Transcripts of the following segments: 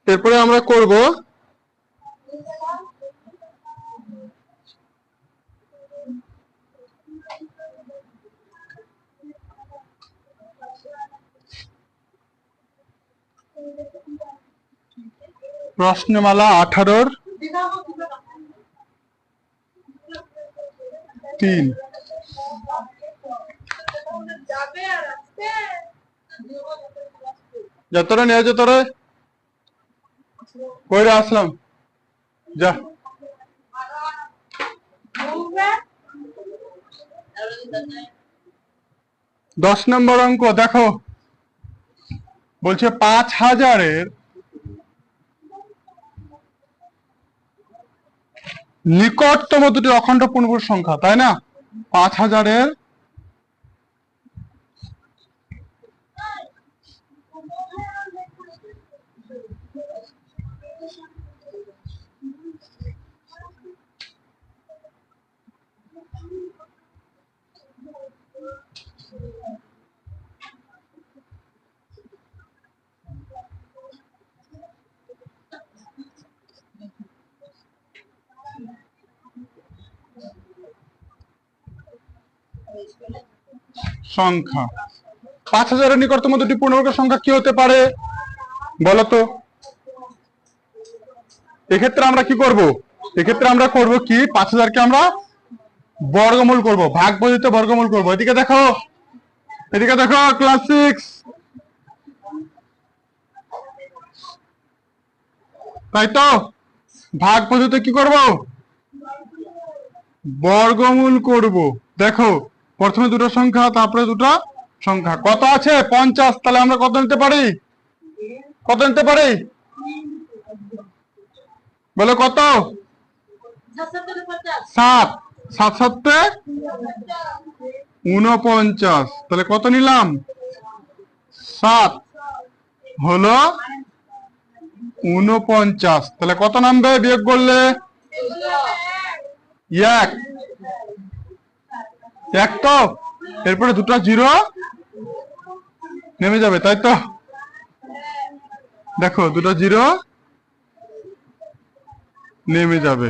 এরপরে আমরা করব প্রশ্নমালা 18-র 3। যতটা নিয়ে যতটা কইরা আসলাম যা। 10 নম্বর অঙ্ক দেখো, বলছে 5000-এর নিকটতম দুটি অখণ্ড পূর্ণবর্গ সংখ্যা, তাই না? 5000-এর সংখ্যা, 5000-এর নিকটতম দুটি পূর্ণবর্গ সংখ্যা কি হতে পারে বলতো? এক্ষেত্রে আমরা কি করব? এক্ষেত্রে আমরা করব কি, 5000-কে আমরা বর্গমূল করব, ভাগ পদ্ধতিতে বর্গমূল করব। এদিকে দেখো, এদিকে দেখো ক্লাস 6, তাই তো? ভাগ পদ্ধতিতে কি করব? বর্গমূল করব। দেখো, প্রথমে দুটো সংখ্যা, তারপরে দুটো সংখ্যা। কত আছে? 50। তাহলে আমরা কত নিতে পারি? কত নিতে পারি বলো? কত? 7। 7 7 49। তাহলে কত নিলাম? 7 হলো 49। তাহলে কত নামবে বিয়োগ করলে? 1। 1 তো, এরপরে দুটো জিরো নেমে যাবে, তাই তো? দেখো, দুটো জিরো নেমে যাবে।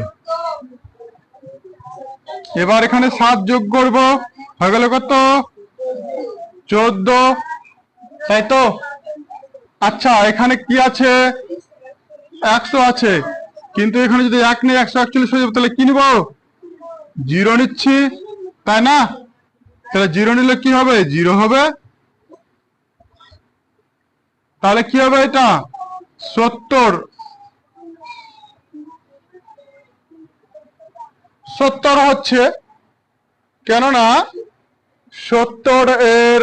এবার এখানে 7 যোগ করব, হয়ে গেল কত? 14, তাই তো? আচ্ছা, এখানে কি আছে? 100 আছে, কিন্তু এখানে যদি 1 নেই 141 হয়ে যাবে, তাহলে কি নিব? 0 নিচ্ছি, তাই না? তাহলে 0 নিলে কি হবে? 0 হবে। তাহলে কি হবে? এটা 70। 70 হচ্ছে, কেননা 70 এর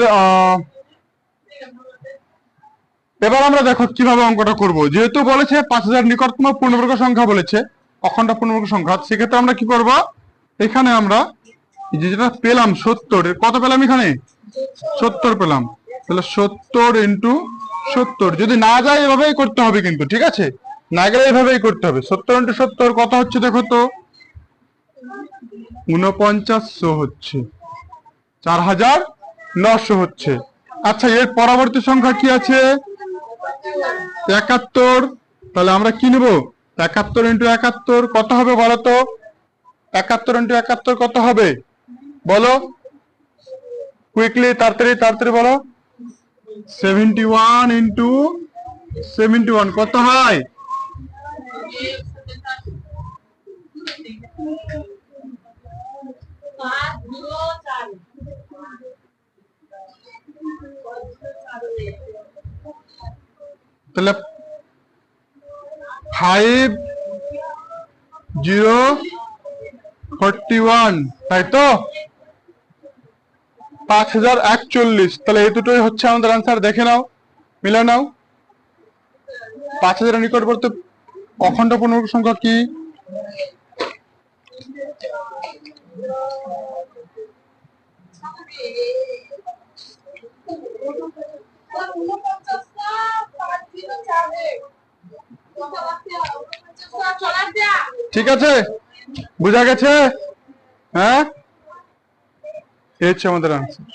এবার আমরা দেখো কিভাবে অঙ্কটা করব। যেহেতু বলেছে 5000 নিকটতম পূর্ণবর্গ সংখ্যা বলেছে, অখণ্ড পূর্ণবর্গ সংখ্যা, সেক্ষেত্রে আমরা কি করব? এখানে আমরা যেটা পেলাম 70, কত পেলাম? এখানে 70 পেলাম। তাহলে 70 ইন্টু 70, যদি না যায় এভাবেই করতে হবে কিন্তু, ঠিক আছে? না গেলে এভাবেই করতে হবে। 70 ইন্টু 70 কত হচ্ছে দেখো তো? 4900 হচ্ছে, 4900 হচ্ছে। আচ্ছা, এর পরবর্তী সংখ্যা কি আছে? 71। তাহলে আমরা কি নেব? 71 ইন্টু 71 কত হবে বলো তো? 71 ইন্টু 71 কত হবে বলো? কুইকলি, তাড়াতাড়ি তাড়াতাড়ি বলো। 71 ইন্টু 71 কত হয়? তাহলে 5041, তাই তো? 5041। তাহলে এই দুটোই হচ্ছে আমাদের আনসার। দেখে নাও, মিলে নাও। 5000 নিকটবর্তী অখণ্ড পূর্ণবর্গ সংখ্যা কি? ঠিক আছে, বুঝা গেছে? হ্যাঁ, এই হচ্ছে আমাদের আনসার।